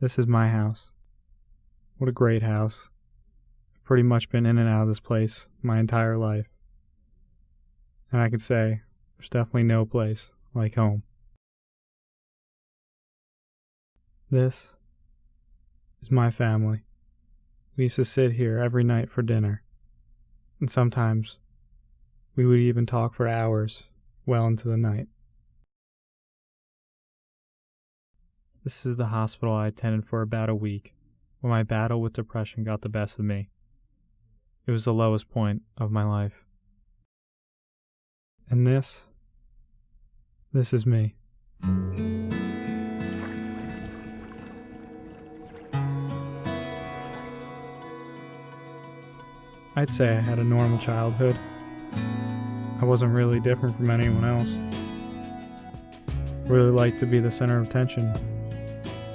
This is my house. What a great house. I've pretty much been in and out of this place my entire life. And I can say, there's definitely no place like home. This is my family. We used to sit here every night for dinner. And sometimes we would even talk for hours well into the night. This is the hospital I attended for about a week when my battle with depression got the best of me. It was the lowest point of my life. And this is me. I'd say I had a normal childhood. I wasn't really different from anyone else. Really liked to be the center of attention.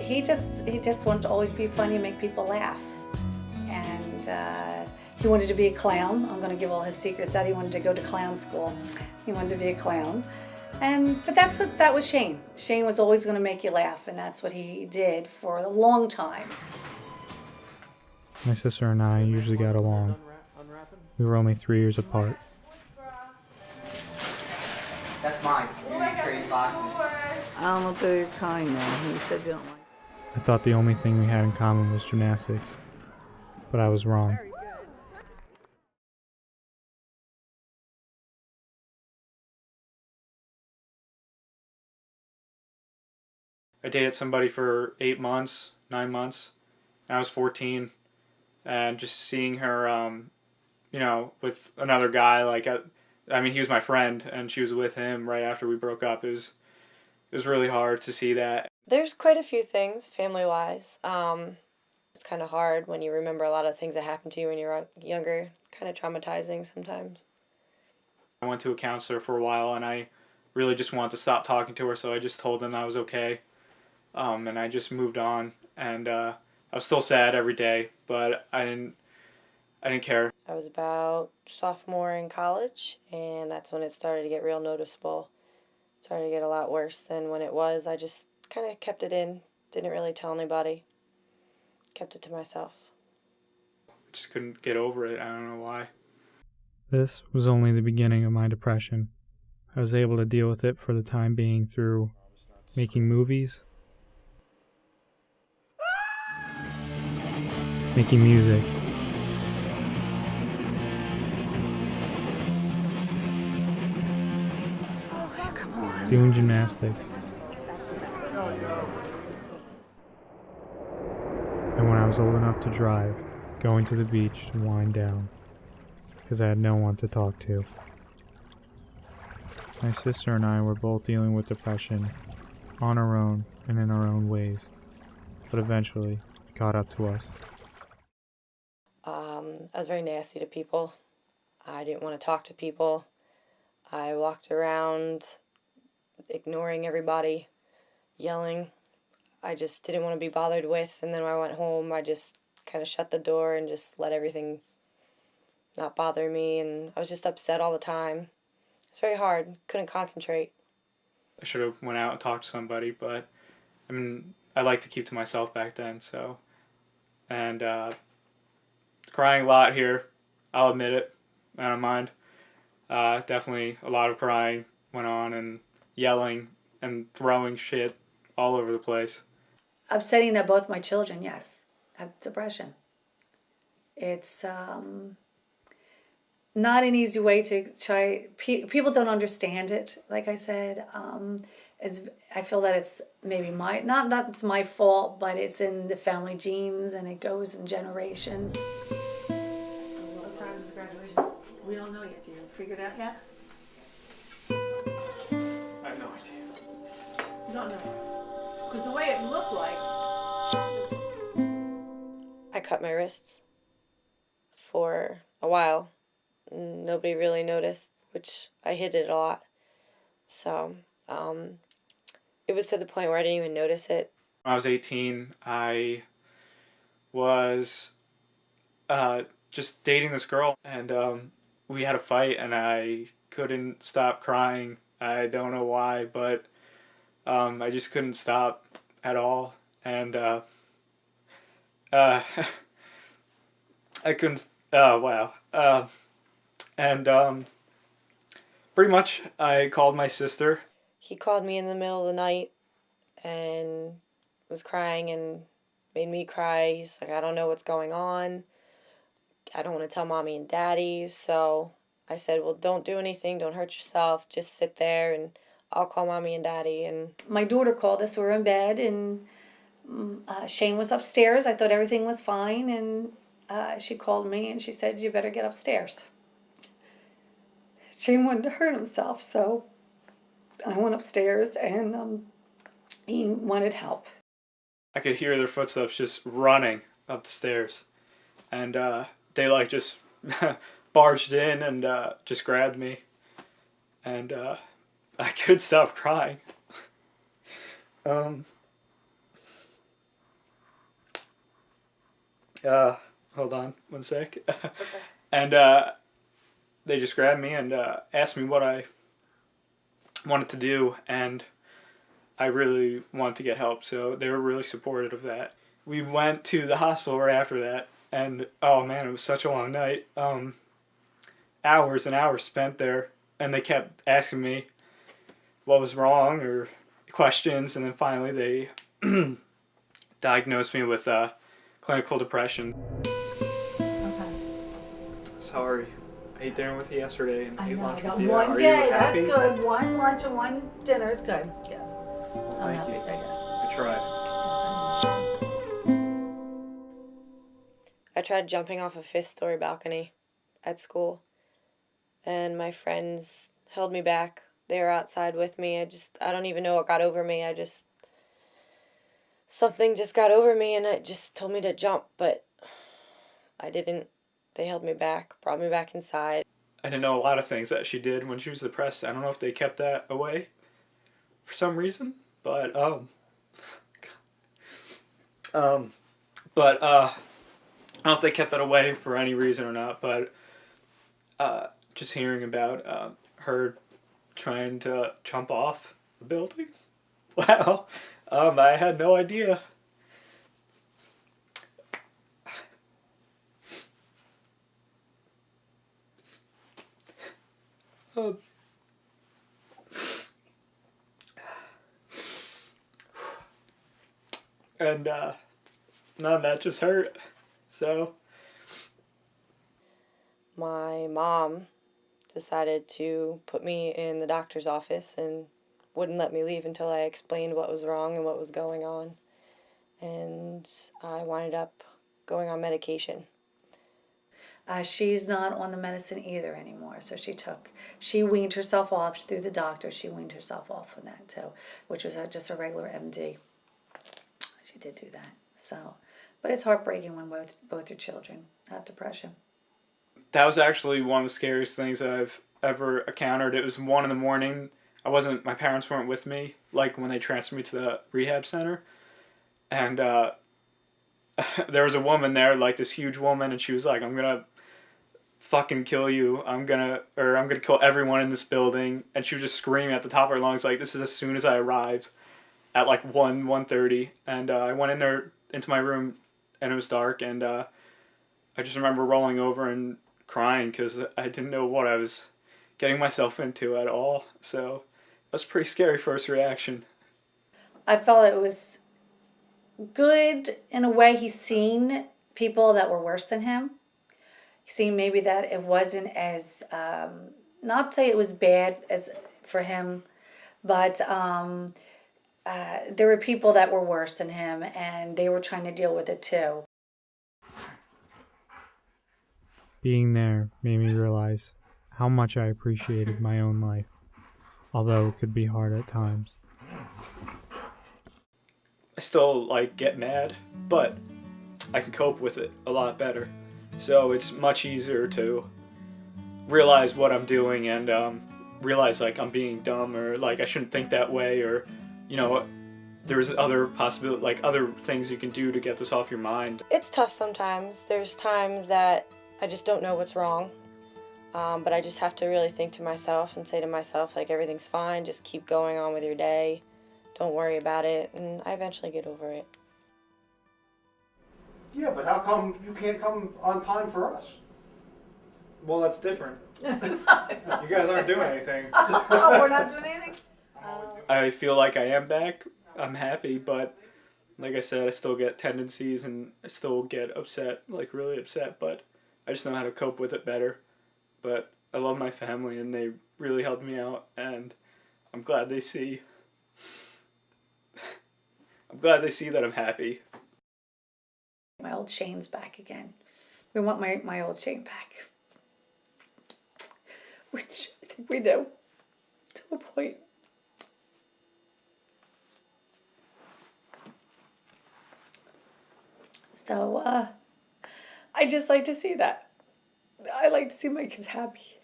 He just wanted to always be funny and make people laugh. And he wanted to be a clown. I'm going to give all his secrets out. He wanted to go to clown school. He wanted to be a clown. But that was Shane. Shane was always going to make you laugh, and that's what he did for a long time. My sister and I usually got along. We were only 3 years apart. That's mine. I don't know if they're kind now. He said you don't like. I thought the only thing we had in common was gymnastics, but I was wrong. I dated somebody for 8 months, 9 months, and I was 14, and just seeing her, with another guy, he was my friend, and she was with him right after we broke up. It was really hard to see that. There's quite a few things, family-wise. It's kind of hard when you remember a lot of things that happened to you when you're younger. Kind of traumatizing sometimes. I went to a counselor for a while, and I really just wanted to stop talking to her, so I just told them I was okay. And I just moved on, and I was still sad every day, but I didn't care. I was about sophomore in college, and that's when it started to get real noticeable. It started to get a lot worse than when it was. I just kind of kept it in, didn't really tell anybody, kept it to myself. I just couldn't get over it. I don't know why. This was only the beginning of my depression. I was able to deal with it for the time being through making movies, making music, doing gymnastics, and when I was old enough to drive, going to the beach to wind down, because I had no one to talk to. My sister and I were both dealing with depression on our own and in our own ways, but eventually it caught up to us. I was very nasty to people. I didn't want to talk to people. I walked around ignoring everybody, yelling. I just didn't want to be bothered with, and then when I went home, I just kind of shut the door and just let everything not bother me, and I was just upset all the time. It's very hard. Couldn't concentrate. I should have went out and talked to somebody, but I liked to keep to myself back then, so. And crying a lot here, I'll admit it, I don't mind. Definitely a lot of crying went on, and yelling and throwing shit all over the place. Upsetting that both my children, yes, have depression. It's not an easy way to try. People don't understand it. Like I said, I feel that it's maybe not that it's my fault, but it's in the family genes and it goes in generations. What time is graduation? We don't know yet. Do you figure it out yet? I have no idea. You don't know. Because the way it looked like. I cut my wrists for a while. Nobody really noticed, which I hid it a lot. So it was to the point where I didn't even notice it. When I was 18, I was just dating this girl, and we had a fight, and I couldn't stop crying. I don't know why, but I just couldn't stop at all. And uh, I couldn't. Oh wow. And pretty much, I called my sister. He called me in the middle of the night and was crying and made me cry. He's like, I don't know what's going on. I don't want to tell mommy and daddy. So I said, well, don't do anything. Don't hurt yourself. Just sit there and I'll call mommy and daddy. And My daughter called us. We were in bed, and Shane was upstairs. I thought everything was fine, and she called me and she said, you better get upstairs. Shane wanted to hurt himself, so I went upstairs, and he wanted help. I could hear their footsteps just running up the stairs, and they like just barged in and just grabbed me, and I couldn't stop crying. Hold on one sec. And they just grabbed me and asked me what I wanted to do, and I really wanted to get help, so they were really supportive of that. We went to the hospital right after that, and oh man, it was such a long night. Hours and hours spent there, and they kept asking me what was wrong or questions, and then finally they diagnosed me with clinical depression. Okay. Sorry, I ate dinner with you yesterday and I ate know, lunch I got with you. one Are day, you that's happy? good. One lunch and one dinner is good. Yes. Well, I'm thank happy, you. I guess. I tried. Yes, I'm I tried jumping off a fifth-story balcony at school, and my friends held me back. They were outside with me. I don't even know what got over me. Something just got over me, and it just told me to jump, but I didn't. They held me back, brought me back inside. I didn't know a lot of things that she did when she was depressed. I don't know if they kept that away for some reason, but I don't know if they kept that away for any reason or not, but just hearing about her trying to jump off the building, wow, I had no idea. And none of that just hurt. So My mom decided to put me in the doctor's office and wouldn't let me leave until I explained what was wrong and what was going on. And I wound up going on medication. She's not on the medicine either anymore, so she weaned herself off through the doctor. She weaned herself off from that, so, which was just a regular MD. She did do that, so, but it's heartbreaking when both your children have depression. that was actually one of the scariest things I've ever encountered. It was 1 a.m. My parents weren't with me, like when they transferred me to the rehab center. And there was a woman there, like this huge woman, and she was like, I'm gonna fucking kill you. I'm gonna kill everyone in this building. And she was just screaming at the top of her lungs, like, this is as soon as I arrived at like 1:30. And I went in there into my room, and it was dark, and I just remember rolling over and crying because I didn't know what I was getting myself into at all. So that was a pretty scary first reaction. I felt it was good in a way. He's seen people that were worse than him. He's seen maybe that it wasn't as, not say it was bad as for him, but there were people that were worse than him, and they were trying to deal with it too. Being there made me realize how much I appreciated my own life, although it could be hard at times. I still like get mad, but I can cope with it a lot better. So it's much easier to realize what I'm doing and realize like I'm being dumb or like I shouldn't think that way, or there's other possibility, like other things you can do to get this off your mind. It's tough sometimes. There's times that I just don't know what's wrong. But I just have to really think to myself and say to myself, like, everything's fine, just keep going on with your day. Don't worry about it, and I eventually get over it. Yeah, but how come you can't come on time for us? Well, that's different. You guys aren't doing anything. Oh, we're not doing anything? I feel like I am back. I'm happy, but like I said, I still get tendencies and I still get upset, like really upset, but I just know how to cope with it better. But I love my family and they really helped me out, and I'm glad they see. I'm glad they see that I'm happy. My old Shane's back again. We want my old Shane back. Which I think we do. To a point. So, I just like to see that. I like to see my kids happy.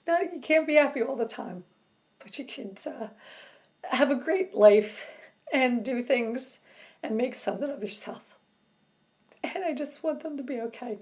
Now, you can't be happy all the time, but your kids have a great life and do things and make something of yourself. And I just want them to be okay.